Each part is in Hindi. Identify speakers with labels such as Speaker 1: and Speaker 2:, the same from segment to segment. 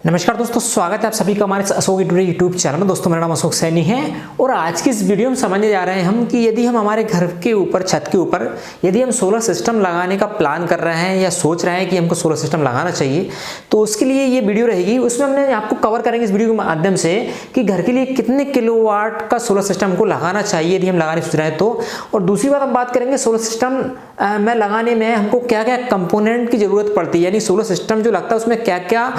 Speaker 1: नमस्कार दोस्तों, स्वागत है आप सभी का हमारे अशोक यूट्यूब चैनल में। दोस्तों मेरा नाम अशोक सैनी है और आज की इस वीडियो में समझने जा रहे हैं हम कि यदि हम हमारे घर के ऊपर, छत के ऊपर यदि हम सोलर सिस्टम लगाने का प्लान कर रहे हैं या सोच रहे हैं कि हमको सोलर सिस्टम लगाना चाहिए, तो उसके लिए ये वीडियो रहेगी। उसमें हमने आपको कवर करेंगे इस वीडियो के माध्यम से कि घर के लिए कितने किलोवाट का सोलर सिस्टम को लगाना चाहिए यदि हम लगाने सोच रहे हैं तो। और दूसरी बात हम बात करेंगे सोलर सिस्टम में लगाने में हमको क्या क्या कंपोनेंट की जरूरत पड़ती है, यानी सोलर सिस्टम जो लगता है उसमें क्या क्या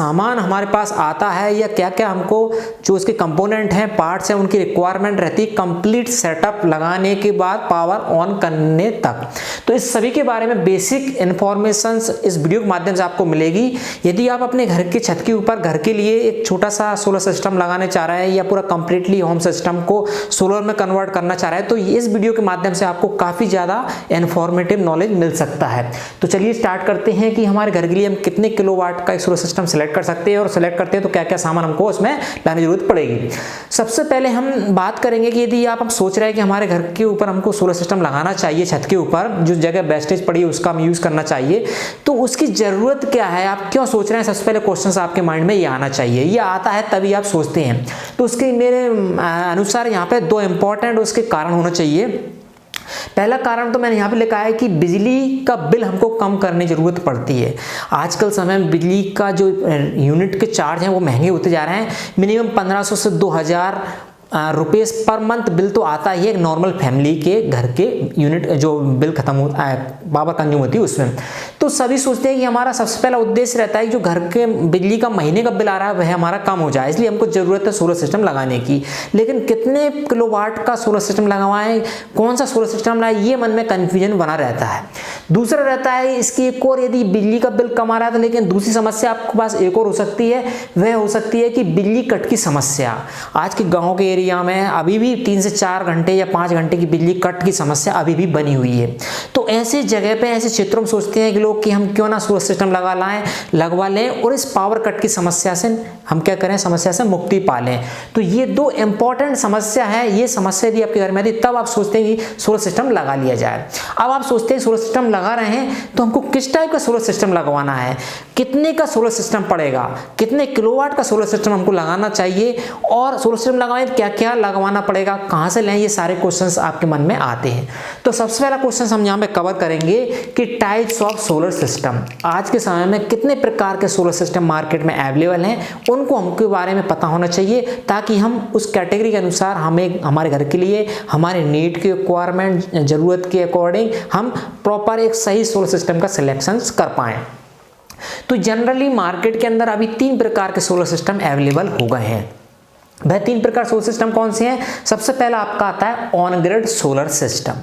Speaker 1: सामान हमारे पास आता है या क्या क्या हमको जो उसके कंपोनेंट हैं, पार्ट्स हैं, उनकी रिक्वायरमेंट रहती है कंप्लीट सेटअप लगाने के बाद पावर ऑन करने तक। तो इस सभी के बारे में बेसिक इंफॉर्मेशन इस वीडियो के माध्यम से आपको मिलेगी। यदि आप अपने घर के छत के ऊपर घर के लिए एक छोटा सा सोलर सिस्टम लगाने चाह रहे हैं या पूरा कंप्लीटली होम सिस्टम को सोलर में कन्वर्ट करना चाह रहे हैं, तो इस वीडियो के माध्यम से आपको काफी ज्यादा इंफॉर्मेटिव नॉलेज मिल सकता है। तो चलिए स्टार्ट करते हैं कि हमारे घर के लिए हम कितने किलोवाट का एक सोलर सिस्टम सेलेक्ट कर सकते हैं और सेलेक्ट करते हैं तो क्या क्या सामान हमको उसमें लाने की जरूरत पड़ेगी। सबसे पहले हम बात करेंगे कि यदि आप सोच रहे हैं कि हमारे घर के ऊपर हमको सोलर सिस्टम लगाना चाहिए, छत के ऊपर जो जगह वेस्टेज पड़ी है उसका हम यूज करना चाहिए, तो उसकी जरूरत क्या है, आप क्यों सोच रहे हैं। सबसे पहले क्वेश्चन आपके माइंड में ये आना चाहिए, ये आता है तभी आप सोचते हैं। तो उसके मेरे अनुसार यहाँ पे दो इंपॉर्टेंट उसके कारण होना चाहिए। पहला कारण तो मैंने यहाँ पे लिखा है कि बिजली का बिल हमको कम करने की जरूरत पड़ती है। आजकल समय में बिजली का जो यूनिट के चार्ज हैं वो महंगे होते जा रहे हैं। मिनिमम 1500 से 2000 रुपये पर मंथ बिल तो आता ही है एक नॉर्मल फैमिली के घर के यूनिट जो बिल खत्म होता है, पावर कंज्यूम होती है उसमें। तो सभी सोचते हैं कि हमारा सबसे पहला उद्देश्य रहता है कि जो घर के बिजली का महीने का बिल आ रहा है वह हमारा कम हो जाए, इसलिए हमको जरूरत है सोलर सिस्टम लगाने की। लेकिन कितने किलोवाट का सोलर सिस्टम लगवाएं, कौन सा सोलर सिस्टम लगाएं, ये मन में कंफ्यूजन बना रहता है। दूसरा रहता है इसकी एक और, यदि बिजली का बिल कम आ रहा है तो लेकिन दूसरी समस्या आपके पास एक और हो सकती है, वह हो सकती है कि बिजली कट की समस्या। आज के गाँव के एरिया में अभी भी 3 से 4 घंटे या 5 घंटे की बिजली कट की समस्या अभी भी बनी हुई है। तो ऐसे जगह पे, ऐसे क्षेत्रों में सोचते हैं कि लोग कि हम क्यों ना सोलर सिस्टम लगवा लें और इस पावर कट की समस्या से हम क्या करें, समस्या से मुक्ति पा लें। तो ये दो इंपॉर्टेंट समस्या है। ये समस्या यदि आपके घर में थी तब आप सोचते हैं कि सोलर सिस्टम लगा लिया जाए। अब आप सोचते हैं सोलर सिस्टम लगा रहे हैं तो हमको किस टाइप का सोलर सिस्टम लगवाना है, कितने का सोलर सिस्टम पड़ेगा, कितने किलोवाट का सोलर सिस्टम हमको लगाना चाहिए और सोलर सिस्टम लगाएं क्या क्या लगवाना पड़ेगा, कहां से लें, ये सारे क्वेश्चंस आपके मन में आते हैं। तो सबसे पहला क्वेश्चन हम यहां पे कवर करेंगे कि टाइप्स ऑफ सोलर सिस्टम। आज के समय में कितने प्रकार के सोलर सिस्टम मार्केट में अवेलेबल हैं, उनको हमके बारे में पता होना चाहिए ताकि हम उस कैटेगरी के अनुसार हमें हमारे घर के लिए हमारे नीड के रिक्वायरमेंट, जरूरत के अकॉर्डिंग हम प्रॉपर एक सही सोलर सिस्टम का सिलेक्शन कर पाएं। तो जनरली मार्केट के अंदर अभी 3 प्रकार के सोलर सिस्टम अवेलेबल हो गए हैं। वह 3 प्रकार सोलर सिस्टम कौन से हैं? सबसे पहला आपका आता है ऑन ग्रिड सोलर सिस्टम।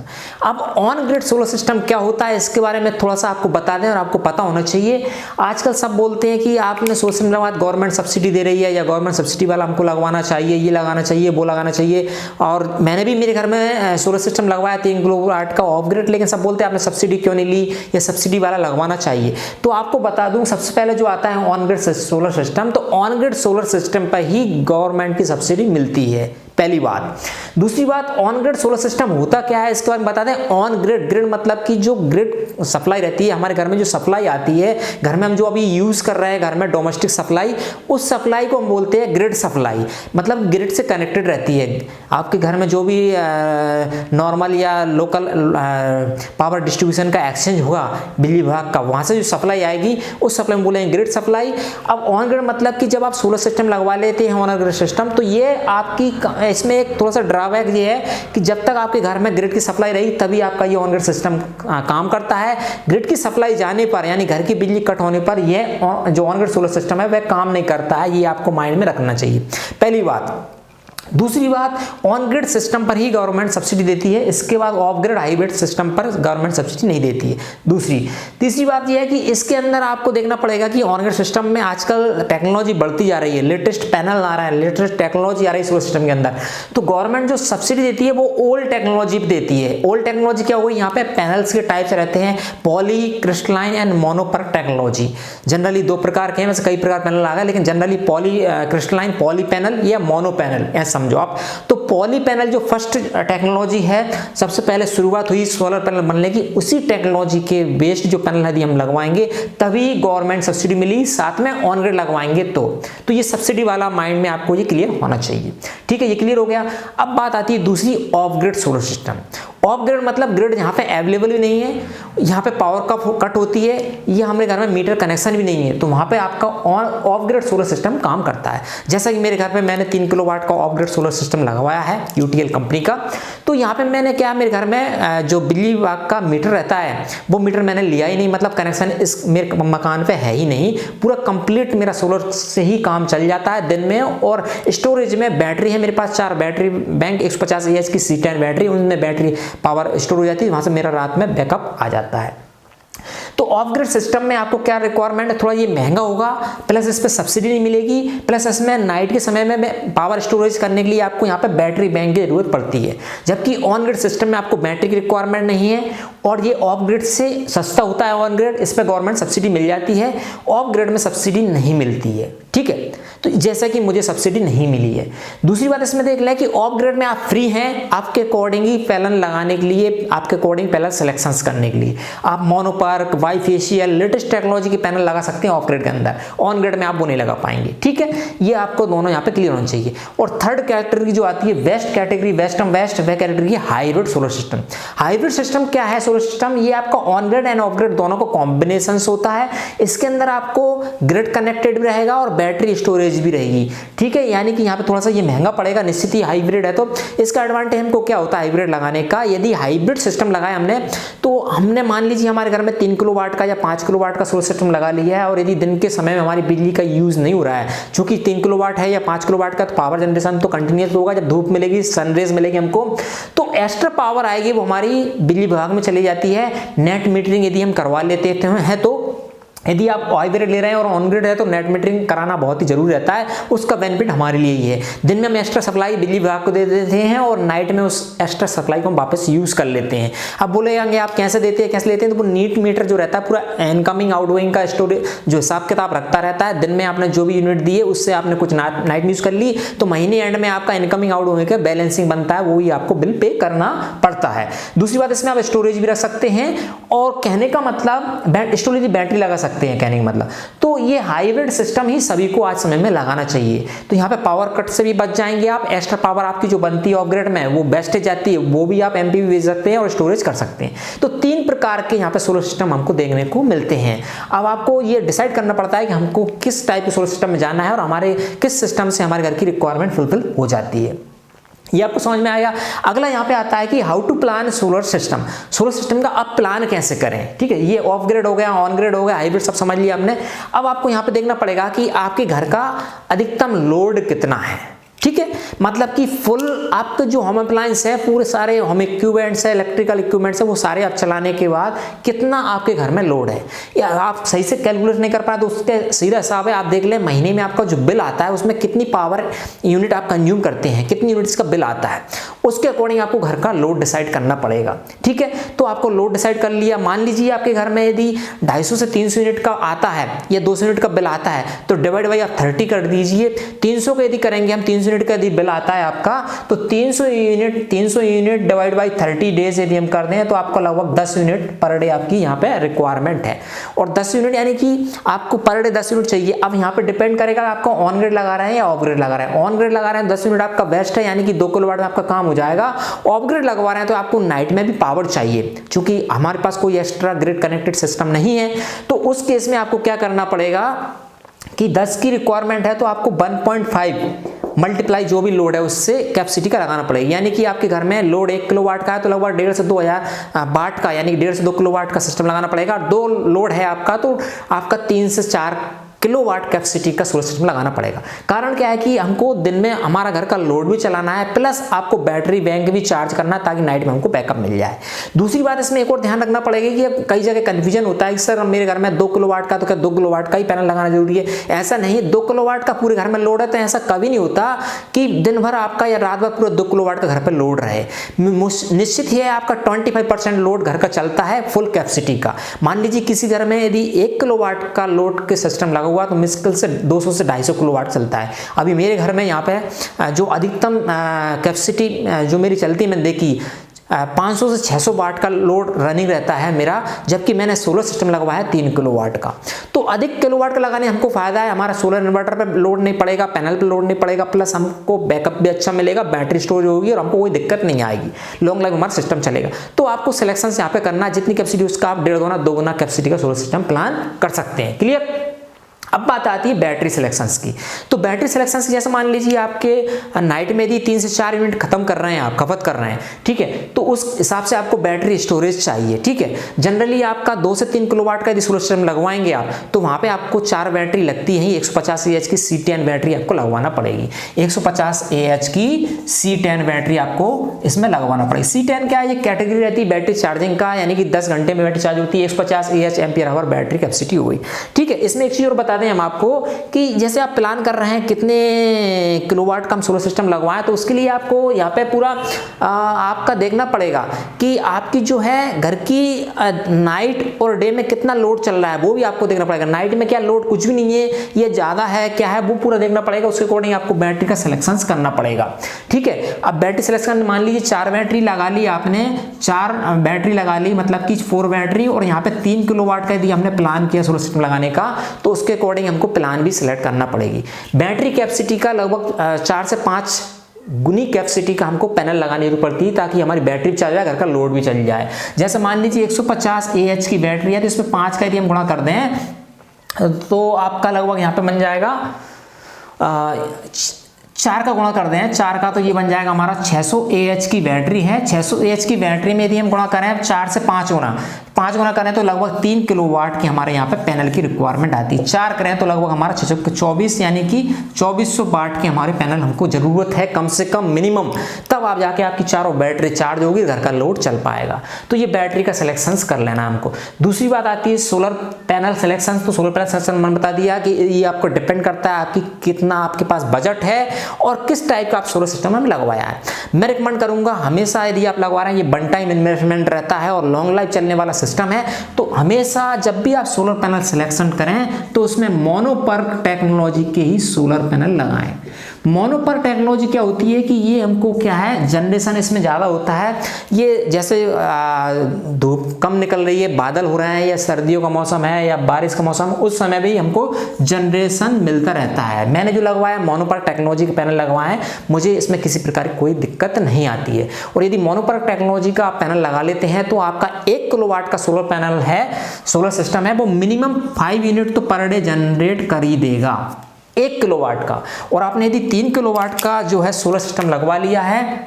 Speaker 1: अब ऑन ग्रिड सोलर सिस्टम क्या होता है इसके बारे में थोड़ा सा आपको बता दें और आपको पता होना चाहिए। आजकल सब बोलते हैं कि आपने सोलर सिस्टम लगवाया, गवर्नमेंट सब्सिडी दे रही है या गवर्नमेंट सब्सिडी वाला हमको लगवाना चाहिए, ये लगाना चाहिए, वो लगाना चाहिए। और मैंने भी मेरे घर में सोलर सिस्टम लगवाया 3 किलोवाट का ऑफ ग्रिड, लेकिन सब बोलते हैं आपने सब्सिडी क्यों नहीं ली या सब्सिडी वाला लगवाना चाहिए। तो आपको बता दूं सबसे पहले जो आता है ऑन ग्रिड सोलर सिस्टम, तो ऑन ग्रिड सोलर सिस्टम पर ही गवर्नमेंट की सब्सिडी मिलती है, पहली बात। दूसरी बात, ऑन ग्रिड सोलर सिस्टम होता क्या है इसके बारे में बता दें। ऑन ग्रिड, ग्रिड मतलब कि जो ग्रिड सप्लाई रहती है हमारे घर में, जो सप्लाई आती है घर में, हम जो अभी यूज कर रहे हैं घर में डोमेस्टिक सप्लाई, उस सप्लाई को हम बोलते हैं ग्रिड सप्लाई। मतलब ग्रिड से कनेक्टेड रहती है। आपके घर में जो भी नॉर्मल या लोकल पावर डिस्ट्रीब्यूशन का एक्सचेंज होगा बिजली विभाग का, वहां से जो सप्लाई आएगी उस सप्लाई में बोलेंगे ग्रिड सप्लाई। अब ऑन ग्रिड मतलब कि जब आप सोलर सिस्टम लगवा लेते हैं ऑन ग्रिड सिस्टम, तो ये आपकी, इसमें एक थोड़ा सा ड्रॉबैक ये है कि जब तक आपके घर में ग्रिड की सप्लाई रही तभी आपका ये ऑन ग्रिड सिस्टम काम करता है। ग्रिड की सप्लाई जाने पर यानी घर की बिजली कट होने पर ये जो ऑन ग्रिड सोलर सिस्टम है वह काम नहीं करता है। ये आपको माइंड में रखना चाहिए, पहली बात। दूसरी बात, ऑन ग्रिड सिस्टम पर ही गवर्नमेंट सब्सिडी देती है, इसके बाद ऑफ ग्रिड हाइब्रिड सिस्टम पर गवर्नमेंट सब्सिडी नहीं देती है। दूसरी तीसरी बात यह है कि इसके अंदर आपको देखना पड़ेगा कि ऑन ग्रिड सिस्टम में आजकल टेक्नोलॉजी बढ़ती जा रही है, लेटेस्ट पैनल आ रहा है, लेटेस्ट टेक्नोलॉजी आ रही है सोलर सिस्टम के अंदर। तो गवर्नमेंट जो सब्सिडी देती है वो ओल्ड टेक्नोलॉजी देती है। ओल्ड टेक्नोलॉजी क्या होगी, यहाँ पे पैनल्स के टाइप्स रहते हैं, polycrystalline and mono perc technology. Generally 2 प्रकार के हैं, वैसे कई प्रकार पैनल आ गए, लेकिन generally poly crystalline, poly panel या मोनो पैनल समझो आप। तो पॉली पैनल जो फर्स्ट टेक्नोलॉजी है, सबसे पहले शुरुआत हुई सोलर पैनल बनने की, उसी टेक्नोलॉजी के बेस्ड जो पैनल यदि हम लगवाएंगे तभी गवर्नमेंट सब्सिडी मिली, साथ में ऑन ग्रिड लगवाएंगे तो ये सब्सिडी वाला माइंड में आपको ये क्लियर होना चाहिए। ठीक है, ये क्लियर हो गया। अब बात आती है दूसरी, of grid solar system. Of grid मतलब ग्रिड जहाँ पे अवेलेबल भी नहीं है, यहाँ पे पावर का कट होती है, ये हमारे घर में मीटर कनेक्शन भी नहीं है, तो वहाँ पे आपका ऑफ ग्रिड सोलर सिस्टम काम करता है। जैसा कि मेरे घर पे मैंने 3 किलोवाट का ऑफ ग्रिड सोलर सिस्टम लगवाया है यूटीएल कंपनी का। तो यहाँ पे मैंने क्या, मेरे घर में जो बिजली विभाग का मीटर रहता है वो मीटर मैंने लिया ही नहीं, मतलब कनेक्शन इस मेरे मकान पे है ही नहीं, पूरा कंप्लीट मेरा सोलर से ही काम चल जाता है दिन में। और स्टोरेज में बैटरी है मेरे पास, 4 बैटरी बैंक 150 AH की C10 बैटरी, उनमें बैटरी पावर स्टोर हो जाती है, वहां से मेरा रात में बैकअप आ जाता है। तो ऑफ ग्रिड सिस्टम में आपको क्या रिक्वायरमेंट है, थोड़ा ये महंगा होगा, प्लस इस पे सब्सिडी नहीं मिलेगी, प्लस इसमें नाइट के समय में पावर स्टोरेज करने के लिए आपको यहाँ पे बैटरी बैंक की जरूरत पड़ती है। जबकि ऑन ग्रिड सिस्टम में आपको बैटरी की रिक्वायरमेंट नहीं है और ये ऑफ ग्रिड से सस्ता होता है। ऑन ग्रिड इस पर गवर्नमेंट सब्सिडी मिल जाती है, ऑफ ग्रिड में सब्सिडी नहीं मिलती है। ठीक है, तो जैसा कि मुझे सब्सिडी नहीं मिली है। दूसरी बात इसमें देख लें कि ऑफ ग्रिड में आप फ्री हैं आपके अकॉर्डिंग ही पैनल लगाने के लिए, आपके अकॉर्डिंग पैनल सिलेक्शंस करने के लिए आप मोनोपार्क, बाईफेशियल, लेटेस्ट टेक्नोलॉजी के पैनल लगा सकते हैं ऑफ ग्रिड के अंदर। ऑन ग्रिड में आप वो नहीं लगा पाएंगे। ठीक है, ये आपको दोनों यहाँ पे क्लियर होना चाहिए। और थर्ड कैटेगरी जो आती है वेस्ट कैटेगरी, वेस्ट वह कैटेगरी है hybrid solar system. Hybrid system क्या है सोलर सिस्टम, ये आपका on grid end of grid दोनों को कॉम्बिनेशन होता है। इसके अंदर आपको ग्रिड कनेक्टेड भी रहेगा और बैटरी स्टोरेज भी रहेगी। ठीक है, यानी कि यहाँ पे थोड़ा सा ये महंगा पड़ेगा, निश्चित ही हाइब्रिड है। तो इसका एडवांटेज हमको क्या होता है हाइब्रिड लगाने का, यदि हाइब्रिड सिस्टम लगाया हमने तो हमने मान लीजिए हमारे घर में 3 किलोवाट का या 5 किलोवाट का सोलर सिस्टम लगा लिया है और यदि दिन के समय में हमारी बिजली का यूज नहीं हो रहा है, चूंकि 3 किलोवाट है या 5 किलोवाट का, तो पावर जनरेशन तो कंटिन्यूस होगा। जब धूप मिलेगी, सनरेज मिलेगी हमको, तो एक्स्ट्रा पावर आएगी, वो हमारी बिजली विभाग में चली जाती है। नेट मीटरिंग यदि हम करवा लेते हैं तो यदि आप हाइब्रिड ले रहे हैं और ऑन ग्रिड है तो नेट मीटरिंग कराना बहुत ही जरूरी रहता है। उसका बेनिफिट हमारे लिए ही है, दिन में हम एक्स्ट्रा सप्लाई बिजली विभाग को दे देते हैं और नाइट में उस एक्स्ट्रा सप्लाई को हम वापस यूज कर लेते हैं। अब बोलेंगे आप कैसे देते हैं, कैसे लेते हैं, तो वो नीट मीटर जो रहता है पूरा इनकमिंग आउटगोइंग का स्टोरेज जो हिसाब किताब रखता रहता है। दिन में आपने जो भी यूनिट दी है उससे आपने कुछ नाइट यूज कर ली, तो महीने एंड में आपका इनकमिंग आउटगोइंग का बैलेंसिंग बनता है, वो ही आपको बिल पे करना पड़ता है। दूसरी बात, इसमें आप स्टोरेज भी रख सकते हैं और कहने का मतलब स्टोरेज बैटरी लगा सकते हैं, कहने का मतलब। तो ये हाइब्रिड सिस्टम ही सभी को आज समय में लगाना चाहिए। तो यहाँ पे पावर कट से भी बच जाएंगे आप, एक्स्ट्रा पावर आपकी जो बनती है ऑफ ग्रिड में वो वेस्टेज जाती है, वो भी आप एमपी भेज सकते हैं और स्टोरेज कर सकते हैं। तो 3 प्रकार के यहाँ पे सोलर सिस्टम हमको देखने को मिलते हैं। अब आपको ये डिसाइड करना पड़ता है कि हमको किस टाइप के सोलर सिस्टम में जाना है और हमारे किस सिस्टम से हमारे घर की रिक्वायरमेंट फुलफिल हो जाती है। ये आपको समझ में आएगा। अगला यहाँ पे आता है कि how to plan solar system. Solar system का आप प्लान कैसे करें। ठीक है, ये ऑफ ग्रिड हो गया, ऑन ग्रिड हो गया, हाइब्रिड सब समझ लिया आपने। अब आपको यहाँ पे देखना पड़ेगा कि आपके घर का अधिकतम लोड कितना है। ठीक है, मतलब कि फुल आपके जो होम अप्लायंस है, पूरे सारे होम इक्विपमेंट्स है, इलेक्ट्रिकल इक्विपमेंट्स है, वो सारे आप चलाने के बाद कितना आपके घर में लोड है, या आप सही से कैलकुलेट नहीं कर पाए तो उसके सीधा हिसाब है। आप देख लें महीने में आपका जो बिल आता है उसमें कितनी पावर यूनिट आप कंज्यूम करते हैं, कितनी यूनिट्स का बिल आता है, उसके अकॉर्डिंग आपको घर का लोड डिसाइड करना पड़ेगा। ठीक है, तो आपको लोड डिसाइड कर लिया। मान लीजिए आपके घर में यदि 250 से 300 यूनिट का आता है या 200 यूनिट का बिल आता है, तो डिवाइड बाई आप 30 कर दीजिए। 300 का यदि करेंगे हम, 300 यूनिट का यदि बिल आता है आपका, तो 300 यूनिट डिवाइड बाई 30 डेज यदि हम कर दें तो आपको लगभग 10 यूनिट पर डे आपकी यहाँ पे रिक्वायरमेंट है। और 10 यूनिट यानी कि आपको पर डे 10 यूनिट चाहिए। अब यहाँ पे डिपेंड करेगा आपको ऑन ग्रिड लगा रहे हैं या ऑफ ग्रिड लगा रहे हैं। ऑन ग्रिड लगा रहे हैं 10 यूनिट आपका बेस्ट है, यानी कि 2 किलोवाट में आपका काम हो जाएगा। ऑफ ग्रिड लगवा रहे हैं तो आपको नाइट में भी पावर चाहिए, क्योंकि हमारे पास कोई एक्स्ट्रा ग्रिड कनेक्टेड सिस्टम नहीं है। तो उस केस में आपको क्या करना पड़ेगा कि 10 की रिक्वायरमेंट है तो आपको 1.5 मल्टीप्लाई जो भी लोड है उससे कैपेसिटी का लगाना पड़ेगा। यानी कि आपके घर में लोड 1 किलोवाट का है तो लगभग 1.5 से 2000 वाट का, यानी कि 1.5 से 2 किलोवाट का सिस्टम लगाना पड़ेगा। 2 लोड है आपका तो आपका 3 से 4 किलोवाट कैपेसिटी का सोलर सिस्टम लगाना पड़ेगा। कारण क्या है कि हमको दिन में हमारा घर का लोड भी चलाना है, प्लस आपको बैटरी बैंक भी चार्ज करना है ताकि नाइट में हमको बैकअप मिल जाए। दूसरी बात इसमें एक और ध्यान रखना पड़ेगा कि कई जगह कंफ्यूजन होता है कि सर मेरे घर में 2 किलोवाट का, तो क्या 2 किलोवाट का ही पैनल लगाना जरूरी है? ऐसा नहीं, 2 किलोवाट का पूरे घर में लोड है तो ऐसा कभी नहीं होता कि दिन भर आपका या रात भर पूरा 2 किलोवाट का घर पर लोड रहे। निश्चित ही है आपका 25% लोड घर का चलता है फुल कैपेसिटी का। मान लीजिए किसी घर में यदि 1 किलोवाट का लोड के सिस्टम लगा हुआ तो मुश्किल से 200 से 250 किलोवाट चलता है। अभी मेरे घर में यहाँ पे जो अधिकतम कैपेसिटी जो मेरी चलती है मैंने देखी 500 से 600 वाट का लोड रनिंग रहता है मेरा, जबकि मैंने सोलर सिस्टम लगवाया 3 किलोवाट का। तो अधिक किलोवाट का लगाने हमको फायदा है, हमारा सोलर इन्वर्टर पे लोड नहीं पड़ेगा, पैनल पे लोड नहीं पड़ेगा, प्लस हमको बैकअप भी अच्छा मिलेगा, बैटरी स्टोरेज होगी और हमको कोई दिक्कत नहीं आएगी, लॉन्ग लाइफ हमारा सिस्टम चलेगा। तो आपको सिलेक्शन यहाँ पे करना है, जितनी कैपेसिटी उसका आप 1.5 गुना 2 गुना कैपेसिटी का सोलर सिस्टम प्लान कर सकते हैं। क्लियर। अब बात आती है बैटरी सिलेक्शंस की। तो बैटरी सिलेक्शंस की जैसे मान लीजिए आपके नाइट में यदि 3 से 4 यूनिट खत्म कर रहे हैं, आप खपत कर रहे हैं, ठीक है, तो उस हिसाब से आपको बैटरी स्टोरेज चाहिए। ठीक है, जनरली आपका 2 से 3 किलोवाट का यदि सोलर सिस्टम लगवाएंगे आप, तो वहां पे आपको 4 बैटरी लगती है, 150 AH की C10 बैटरी आपको लगवाना पड़ेगी। 150 AH की C10 बैटरी आपको इसमें लगवाना पड़ेगी। C10 क्या है, ये कैटेगरी रहती है बैटरी चार्जिंग का, यानी कि 10 घंटे में बैटरी चार्ज होती है, 150 AH ampere hour battery capacity हुई। ठीक है, इसमें एक चीज और बता दें हम आपको कि जैसे आप प्लान कर रहे हैं कितने किलोवाट का हम सोलर सिस्टम लगवाएं, तो उसके लिए आपको यहाँ पे पूरा आपका देखना पड़ेगा कि आपकी जो है घर की नाइट और डे में कितना लोड चल रहा है, वो भी आपको देखना पड़ेगा। नाइट में क्या लोड कुछ भी नहीं है, ये ज्यादा है क्या है, वो पूरा देखना पड़ेगा। उसके अकॉर्डिंग आपको बैटरी का सिलेक्शन करना पड़ेगा। ठीक है, अब बैटरी सिलेक्शन मान लीजिए 4 बैटरी लगा ली आपने, 4 बैटरी लगा ली, मतलब कि 4 बैटरी, और यहाँ पे 3 किलोवाट का यदि हमने प्लान किया सोलर सिस्टम लगाने का, तो उसके अकॉर्डिंग हमको प्लान भी सिलेक्ट करना पड़ेगी। बैटरी कैपेसिटी का लगभग 4 से 5 गुनी कैपेसिटी का हमको पैनल लगाने की जरूरत पड़ती है, ताकि हमारी बैटरी चल जाए, घर का लोड भी चल जाए। जैसे मान लीजिए 150 AH की बैटरी है, तो इसमें 5 का यदि हम गुणा कर दें तो आपका लगभग यहाँ पे बन जाएगा 4 का गुणा कर दें, 4 का तो ये बन जाएगा हमारा 600 AH की बैटरी है। 600 AH की बैटरी में यदि हम गुणा करें 4 से 5 गुणा करें तो लगभग 3 किलोवाट की हमारे यहाँ पे पैनल की रिक्वायरमेंट आती है। 4 करें तो लगभग हमारा 24 यानी कि 2400 वाट की हमारे पैनल हमको जरूरत है कम से कम मिनिमम, तब आप जाके आपकी चारों बैटरी चार्ज होगी, घर का लोड चल पाएगा। तो ये बैटरी का सिलेक्शन कर लेना हमको। दूसरी बात आती है सोलर पैनल सिलेक्शन। तो सोलर पैनल सिलेक्शन मैंने बता दिया कि ये आपको डिपेंड करता है आपकी कितना आपके पास बजट है और किस टाइप का आप सोलर सिस्टम में लगवाया है। मैं रिकमेंड करूंगा हमेशा यदि आप लगवा रहे हैं, ये 1 टाइम इन्वेस्टमेंट रहता है और लॉन्ग लाइफ चलने वाला सिस्टम है, तो हमेशा जब भी आप सोलर पैनल सिलेक्शन करें तो उसमें मोनोपर्क टेक्नोलॉजी के ही सोलर पैनल लगाएं। मोनोपर्क टेक्नोलॉजी क्या होती है कि ये हमको क्या है, जनरेशन इसमें ज़्यादा होता है। ये जैसे धूप कम निकल रही है, बादल हो रहे हैं, या सर्दियों का मौसम है या बारिश का मौसम, उस समय भी हमको जनरेशन मिलता रहता है। मैंने जो लगवाया मोनोपर्क टेक्नोलॉजी के पैनल लगवाए हैं, मुझे इसमें किसी प्रकार की कोई दिक्कत नहीं आती है। और यदि मोनोपर्क टेक्नोलॉजी का आप पैनल लगा लेते हैं तो आपका 1 किलोवाट का सोलर पैनल है, सोलर सिस्टम है, वो मिनिमम 5 यूनिट तो पर डे जनरेट कर ही देगा 1 किलोवाट का। और आपने यदि 3 किलोवाट का जो है सोलर सिस्टम लगवा लिया है,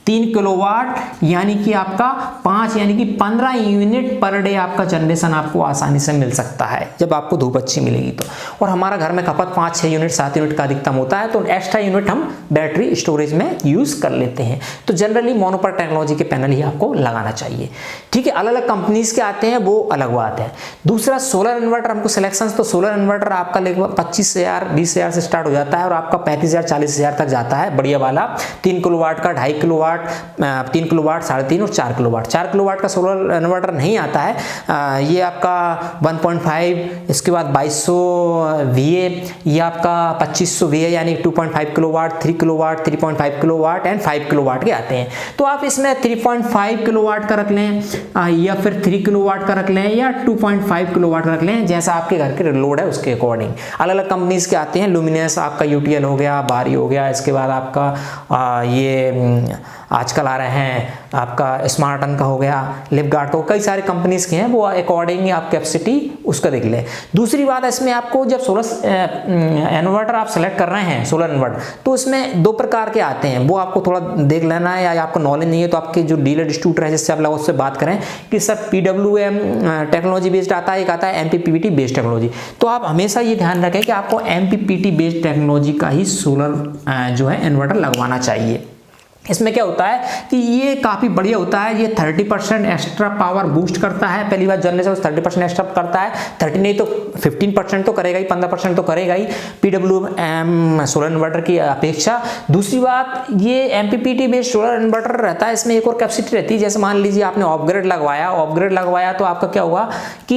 Speaker 1: 3 किलोवाट यानी कि आपका 5 यानी कि 15 यूनिट पर डे आपका जनरेशन आपको आसानी से मिल सकता है जब आपको धूप अच्छी मिलेगी तो। और हमारा घर में खपत 5-6 यूनिट 7 यूनिट का अधिकतम होता है, तो एक्स्ट्रा यूनिट हम बैटरी स्टोरेज में यूज कर लेते हैं। तो जनरली मोनोपर्क टेक्नोलॉजी के पैनल ही आपको लगाना चाहिए। ठीक है, अलग अलग कंपनीज के आते हैं, वो अलग बात है। दूसरा सोलर इन्वर्टर हमको सिलेक्शन, तो सोलर इन्वर्टर आपका लगभग 25,000 20,000 से स्टार्ट हो जाता है और आपका 35,000 40,000 तक जाता है बढ़िया वाला। 3 किलोवाट का, 2.5 किलोवाट, 3 किलोवाट, 3.5 और 4 किलोवाट। 4 किलोवाट का सोलर इन्वर्टर नहीं आता है, ये आपका 1.5, इसके बाद 2200 VA, ये आपका 2500 VA यानी 2.5 kilowatt, 3 kilowatt, 3.5 kilowatt and 5 kilowatt के आते हैं। तो आप इसमें 3.5 किलोवाट का रख लें या फिर 3 किलोवाट का रख लें या 2.5 किलोवाट का रख लें, जैसा आपके घर के लोड है उसके अकॉर्डिंग। अलग अलग कंपनीज के आते हैं, लुमिनस आपका, UTL हो गया, बारी हो गया, इसके बाद आपका ये आजकल आ रहे हैं आपका स्मार्टन का हो गया, लिपगार्ड का, कई सारे कंपनीज के हैं, वो अकॉर्डिंग आप कैपेसिटी उसका देख लें। दूसरी बात है इसमें आपको जब सोलर इन्वर्टर आप सेलेक्ट कर रहे हैं, सोलर इन्वर्टर, तो उसमें 2 प्रकार के आते हैं, वो आपको थोड़ा देख लेना है, या आपको नॉलेज नहीं है तो आपके जो डीलर डिस्ट्रीब्यूटर है जिससे आप लोग उससे बात करें कि सर PWM टेक्नोलॉजी बेस्ड आता है, एक आता है MPPT बेस्ड टेक्नोलॉजी। तो आप हमेशा ये ध्यान रखें कि आपको MPPT बेस्ड टेक्नोलॉजी का ही सोलर जो है इन्वर्टर लगवाना चाहिए। इसमें क्या होता है कि ये काफ़ी बढ़िया होता है, ये 30% एक्स्ट्रा पावर बूस्ट करता है। पहली बात जनरेशन 30% एक्स्ट्रा करता है, 30 नहीं तो 15% तो करेगा ही, 15% तो करेगा ही PWM सोलर इन्वर्टर की अपेक्षा। दूसरी बात ये MPPT बेस्ड सोलर इन्वर्टर रहता है, इसमें एक और कैपेसिटी रहती है। जैसे मान लीजिए आपने अपग्रेड लगवाया तो आपका क्या होगा कि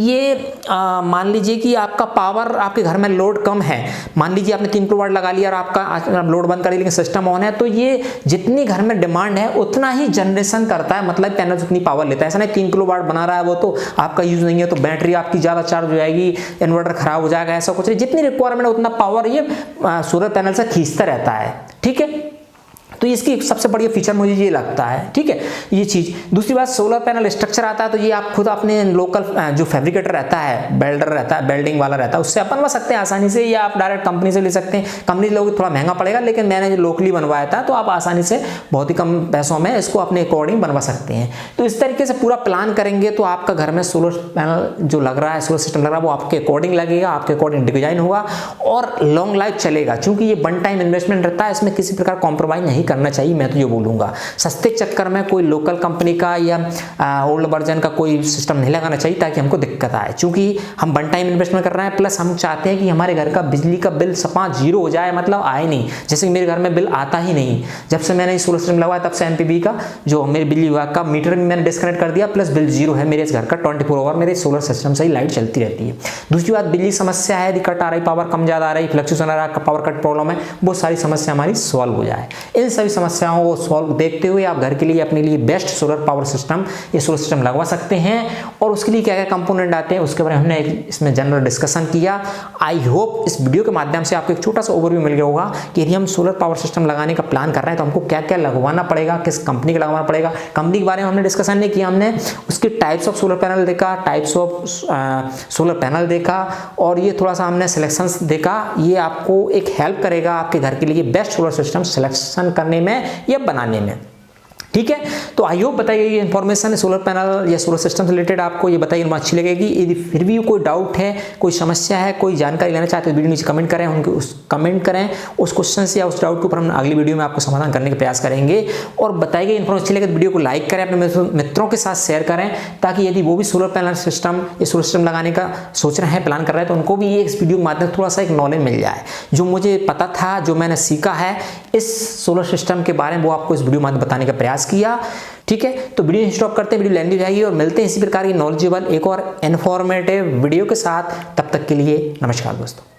Speaker 1: ये मान लीजिए कि आपका पावर आपके घर में लोड कम है, मान लीजिए आपने 3 किलोवाट लगा लिया और आपका लोड बंद कर दिया लेकिन सिस्टम ऑन है, तो ये जितनी घर में डिमांड है उतना ही जनरेशन करता है, मतलब पैनल उतनी पावर लेता है। ऐसा नहीं 3 किलोवाट बना रहा है वो तो आपका यूज नहीं है तो बैटरी आपकी ज्यादा चार्ज हो जाएगी, इन्वर्टर खराब हो जाएगा, ऐसा कुछ नहीं। जितनी रिक्वायरमेंट है उतना पावर ये सोलर पैनल से खींचता रहता है, ठीक है। तो इसकी सबसे बढ़िया फीचर मुझे ये लगता है, ठीक है, ये चीज। दूसरी बात सोलर पैनल स्ट्रक्चर आता है तो ये आप खुद अपने लोकल जो फैब्रिकेटर रहता है, बेल्डर रहता है, बेल्डिंग वाला रहता है, उससे आप बनवा सकते हैं आसानी से, या आप डायरेक्ट कंपनी से ले सकते हैं। कंपनी लोगे थोड़ा महंगा पड़ेगा, लेकिन मैंने जो लोकली बनवाया था तो आप आसानी से बहुत ही कम पैसों में इसको अपने अकॉर्डिंग बनवा सकते हैं। तो इस तरीके से पूरा प्लान करेंगे तो आपका घर में सोलर पैनल जो लग रहा है, सोलर सिस्टम लग रहा है, वो आपके अकॉर्डिंग लगेगा, आपके अकॉर्डिंग डिजाइन होगा और लॉन्ग लाइफ चलेगा। क्योंकि ये वन टाइम इन्वेस्टमेंट रहता है, इसमें किसी प्रकार कॉम्प्रोमाइज नहीं करना चाहिए, मैं तो बोलूंगा। सस्ते चक्कर में कोई लोकल कंपनी का या ओल्ड वर्जन का कोई सिस्टम नहीं लगाना चाहिए ताकि हमको दिक्कत आए, क्योंकि हम वन टाइम इन्वेस्टमेंट कर रहे हैं, प्लस हम चाहते हैं कि हमारे घर का बिजली का बिल सपा जीरो हो जाए, मतलब आए नहीं। जैसे कि मेरे घर में बिल आता ही नहीं, जब से मैंने सोलर सिस्टम लगवाया तब से MPP का जो मेरे बिजली विभाग का मीटर भी मैंने डिस्कनेक्ट कर दिया, प्लस बिल जीरो है मेरे इस घर का। 24 आवर मेरे सोलर सिस्टम से ही लाइट चलती रहती है। दूसरी बात बिजली समस्या है, कट आ रही, पावर कम ज्यादा आ रही, फ्लक्चुएशन आ रहा है, पावर कट प्रॉब्लम है, वो सारी समस्या हमारी सॉल्व हो जाए। इन सभी समस्याओं को सॉल्व देखते हुए आप घर के लिए अपने लिए बेस्ट सोलर पावर सिस्टम, ये सोलर सिस्टम लगवा सकते हैं। और उसके लिए क्या क्या कंपोनेंट आते हैं उसके बारे में हमने इसमें जनरल डिस्कशन किया। आई होप इस वीडियो के माध्यम से आपको एक छोटा सा ओवरव्यू मिल गया होगा कि यदि हम सोलर पावर सिस्टम लगाने का प्लान कर रहे हैं तो हमको क्या क्या लगवाना पड़ेगा, किस कंपनी का लगवाना पड़ेगा। कंपनी के बारे में हमने डिस्कशन नहीं किया, हमने उसके टाइप्स ऑफ सोलर पैनल देखा, टाइप्स ऑफ सोलर पैनल देखा, और ये थोड़ा सा हमने सिलेक्शंस देखा। ये आपको एक हेल्प करेगा आपके घर के लिए बेस्ट सोलर सिस्टम सिलेक्शन करने में या बनाने में, ठीक है। तो आई होप बताइए ये इन्फॉर्मेशन सोलर पैनल या सोलर सिस्टम से रिलेटेड आपको ये बताइए अच्छी लगेगी। यदि फिर भी कोई डाउट है, कोई समस्या है, कोई जानकारी लेना चाहते हैं तो वीडियो नीचे कमेंट करें, उनके उस कमेंट करें उस क्वेश्चन से या उस डाउट के ऊपर हम अगली वीडियो में आपको समाधान करने का प्रयास करेंगे। और बताई गई इन्फॉर्मेशन अच्छी लगे तो वीडियो को लाइक करें, अपने मित्रों के साथ शेयर करें, ताकि यदि वो भी सोलर पैनल सिस्टम या सोलर सिस्टम लगाने का सोच रहे हैं, प्लान कर रहे हैं, तो उनको भी ये इस वीडियो के माध्यम थोड़ा सा एक नॉलेज मिल जाए। जो मुझे पता था, जो मैंने सीखा है इस सोलर सिस्टम के बारे में, वो आपको इस वीडियो में बताने का प्रयास किया, ठीक है। तो वीडियो स्टॉप करते हैं, वीडियो लेंदी हो जाएगी और मिलते हैं इसी प्रकार की नॉलेजेबल एक और इन्फॉर्मेटिव वीडियो के साथ। तब तक के लिए नमस्कार दोस्तों।